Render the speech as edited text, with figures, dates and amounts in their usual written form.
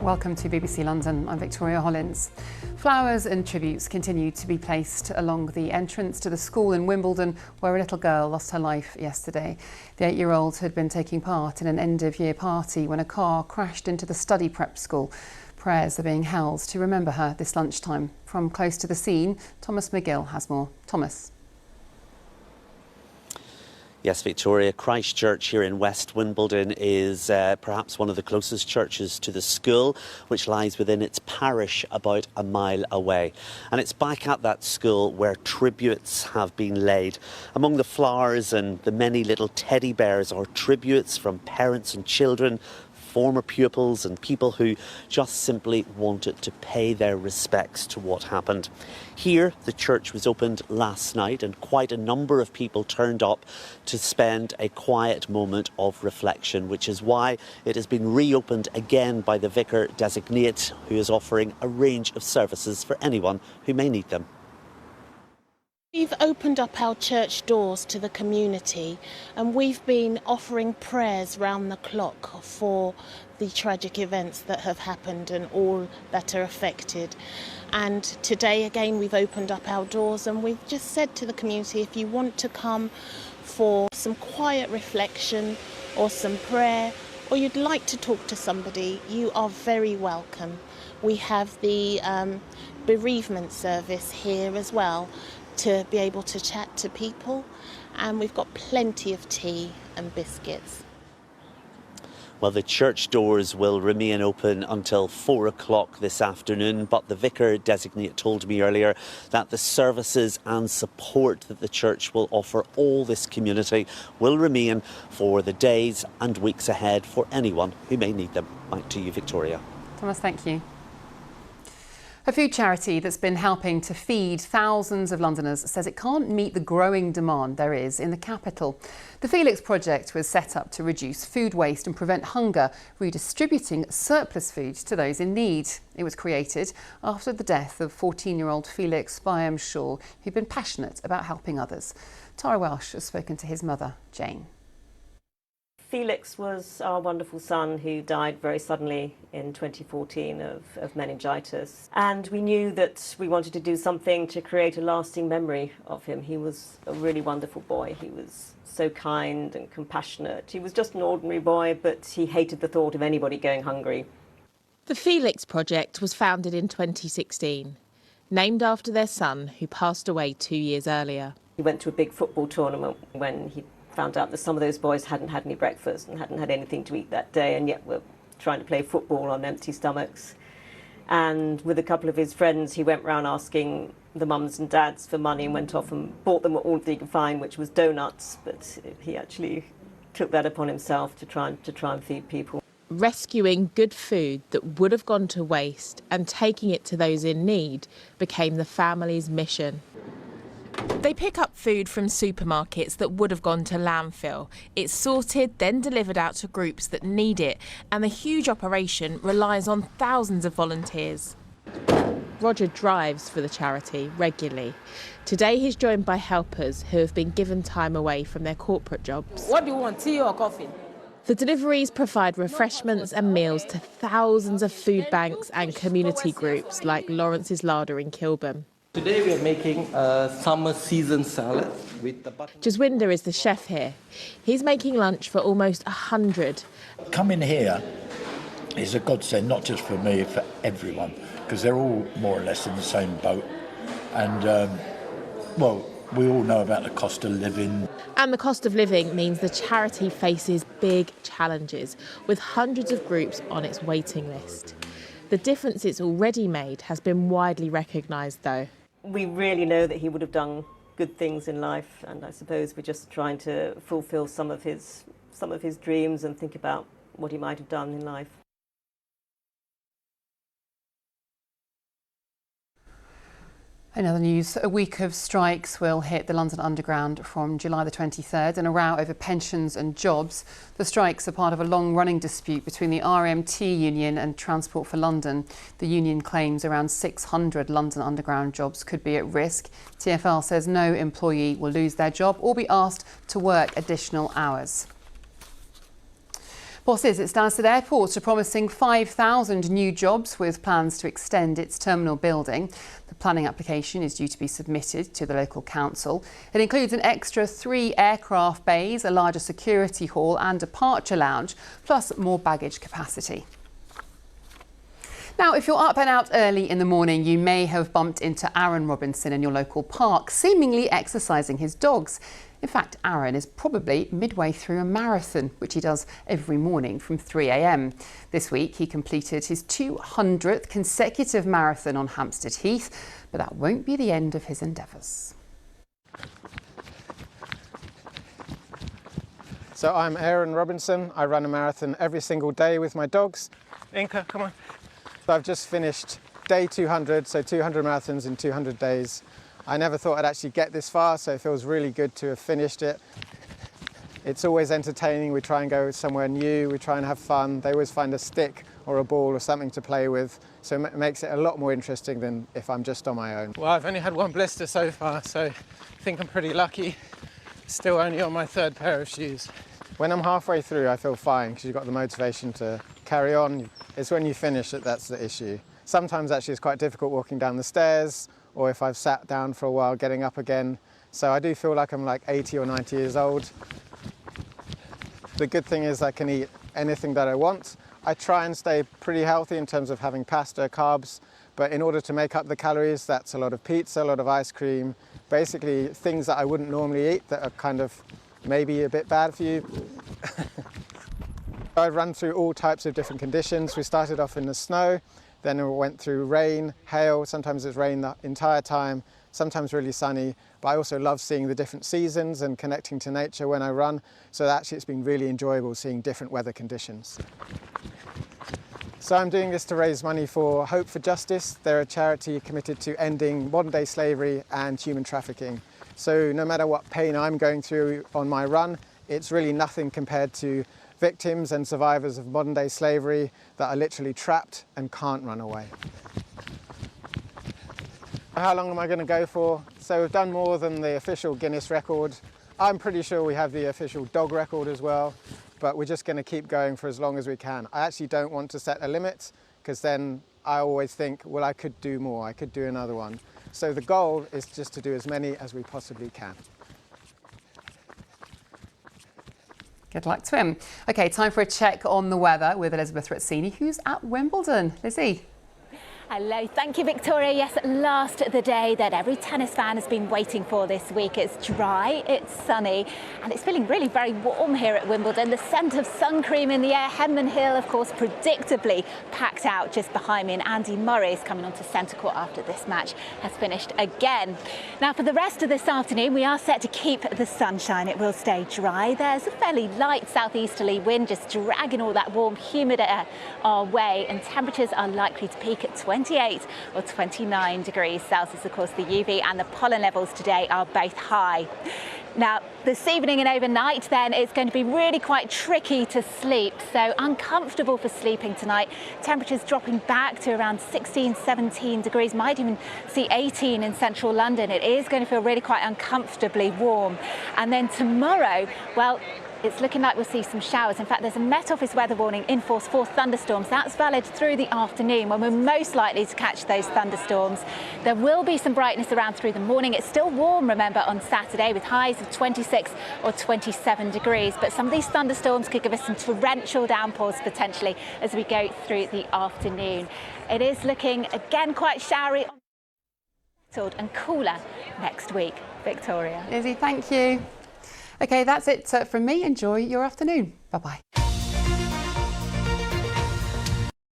Welcome to BBC London. I'm Victoria Hollins. Flowers and tributes continue to be placed along the entrance to the school in Wimbledon where a little girl lost her life yesterday. The 8-year-old had been taking part in an end-of-year party when a car crashed into the study prep school. Prayers are being held to remember her this lunchtime. From close to the scene, Thomas McGill has more. Thomas. Yes, Victoria, Christ Church here in West Wimbledon is perhaps one of the closest churches to the school, which lies within its parish about a mile away. And it's back at that school where tributes have been laid. Among the flowers and the many little teddy bears are tributes from parents and children, former pupils and people who just simply wanted to pay their respects to what happened. Here, the church was opened last night and quite a number of people turned up to spend a quiet moment of reflection, which is why it has been reopened again by the vicar designate, who is offering a range of services for anyone who may need them. We've opened up our church doors to the community and we've been offering prayers round the clock for the tragic events that have happened and all that are affected. And today again we've opened up our doors and we've just said to the community, if you want to come for some quiet reflection or some prayer, or you'd like to talk to somebody, you are very welcome. We have the bereavement service here as well, to be able to chat to people, and we've got plenty of tea and biscuits. Well, the church doors will remain open until 4 o'clock this afternoon, but the vicar designate told me earlier that the services and support that the church will offer all this community will remain for the days and weeks ahead for anyone who may need them. Back to you, Victoria. Thomas, thank you. A food charity that's been helping to feed thousands of Londoners says it can't meet the growing demand there is in the capital. The Felix project was set up to reduce food waste and prevent hunger, redistributing surplus food to those in need. It was created after the death of 14-year-old Felix Byam-Shaw, who'd been passionate about helping others. Tara Welsh has spoken to his mother, Jane. Felix was our wonderful son who died very suddenly in 2014 of meningitis, and we knew that we wanted to do something to create a lasting memory of him. He was a really wonderful boy. He was so kind and compassionate. He was just an ordinary boy, but he hated the thought of anybody going hungry. The Felix project was founded in 2016, named after their son who passed away 2 years earlier. He went to a big football tournament when he found out that some of those boys hadn't had any breakfast and hadn't had anything to eat that day, and yet were trying to play football on empty stomachs. And with a couple of his friends, he went round asking the mums and dads for money and went off and bought them all that he could find, which was donuts. But he actually took that upon himself to try and feed people. Rescuing good food that would have gone to waste and taking it to those in need became the family's mission. They pick up food from supermarkets that would have gone to landfill. It's sorted, then delivered out to groups that need it, and the huge operation relies on thousands of volunteers. Roger drives for the charity regularly. Today he's joined by helpers who have been given time away from their corporate jobs. What do you want, tea or coffee? The deliveries provide refreshments and meals to thousands of food banks and community groups like Lawrence's Larder in Kilburn. Today we are making a summer season salad with the butter. Jaswinder is the chef here. He's making lunch for almost 100. Coming here is a godsend, not just for me, for everyone, because they're all more or less in the same boat. And, well, we all know about the cost of living. And the cost of living means the charity faces big challenges, with hundreds of groups on its waiting list. The difference it's already made has been widely recognised, though. We really know that he would have done good things in life, and I suppose we're just trying to fulfil some of his dreams and think about what he might have done in life. In other news, a week of strikes will hit the London Underground from July the 23rd in a row over pensions and jobs. The strikes are part of a long-running dispute between the RMT union and Transport for London. The union claims around 600 London Underground jobs could be at risk. TfL says no employee will lose their job or be asked to work additional hours. Bosses at Stansted Airport are promising 5,000 new jobs with plans to extend its terminal building. The planning application is due to be submitted to the local council. It includes an extra 3 aircraft bays, a larger security hall and departure lounge, plus more baggage capacity. Now, if you're up and out early in the morning, you may have bumped into Aaron Robinson in your local park, seemingly exercising his dogs. In fact, Aaron is probably midway through a marathon, which he does every morning from 3 a.m. This week, he completed his 200th consecutive marathon on Hampstead Heath, but that won't be the end of his endeavours. So I'm Aaron Robinson. I run a marathon every single day with my dogs. Inca, come on. So I've just finished day 200, so 200 marathons in 200 days. I never thought I'd actually get this far, so it feels really good to have finished it. It's always entertaining. We try and go somewhere new, we try and have fun. They always find a stick or a ball or something to play with, so it makes it a lot more interesting than if I'm just on my own. Well, I've only had 1 blister so far, so I think I'm pretty lucky. Still only on my 3rd pair of shoes. When I'm halfway through, I feel fine because you've got the motivation to carry on. It's when you finish that's the issue. Sometimes actually it's quite difficult walking down the stairs, or if I've sat down for a while, getting up again. So I do feel like I'm like 80 or 90 years old. The good thing is I can eat anything that I want. I try and stay pretty healthy in terms of having pasta, carbs, but in order to make up the calories, that's a lot of pizza, a lot of ice cream, basically things that I wouldn't normally eat that are kind of maybe a bit bad for you. I run through all types of different conditions. We started off in the snow, then we went through rain, hail, sometimes it's rain the entire time, sometimes really sunny, but I also love seeing the different seasons and connecting to nature when I run, so actually it's been really enjoyable seeing different weather conditions. So I'm doing this to raise money for Hope for Justice. They're a charity committed to ending modern-day slavery and human trafficking. So no matter what pain I'm going through on my run, it's really nothing compared to victims and survivors of modern-day slavery that are literally trapped and can't run away. How long am I going to go for? So we've done more than the official Guinness record. I'm pretty sure we have the official dog record as well, but we're just going to keep going for as long as we can. I actually don't want to set a limit because then I always think, well, I could do more, I could do another one. So the goal is just to do as many as we possibly can. Good luck to him. OK, time for a check on the weather with Elizabeth Rizzini, who's at Wimbledon. Lizzie. Hello, thank you, Victoria. Yes, at last the day that every tennis fan has been waiting for this week. It's dry, it's sunny, and it's feeling really very warm here at Wimbledon. The scent of sun cream in the air. Henman Hill, of course, predictably packed out just behind me, and Andy Murray is coming onto centre court after this match has finished again. Now, for the rest of this afternoon, we are set to keep the sunshine. It will stay dry. There's a fairly light southeasterly wind just dragging all that warm, humid air our way, and temperatures are likely to peak at 28 or 29 degrees Celsius. Of course, the UV and the pollen levels today are both high. Now, this evening and overnight, then, it's going to be really quite tricky to sleep, so uncomfortable for sleeping tonight. Temperatures dropping back to around 16, 17 degrees, might even see 18 in central London. It is going to feel really quite uncomfortably warm. And then tomorrow, well, it's looking like we'll see some showers. In fact, there's a Met Office weather warning in force for thunderstorms. That's valid through the afternoon when we're most likely to catch those thunderstorms. There will be some brightness around through the morning. It's still warm, remember, on Saturday with highs of 26 or 27 degrees. But some of these thunderstorms could give us some torrential downpours potentially as we go through the afternoon. It is looking again quite showery and cooler next week. Victoria. Lizzie, thank you. OK, that's it from me. Enjoy your afternoon. Bye-bye.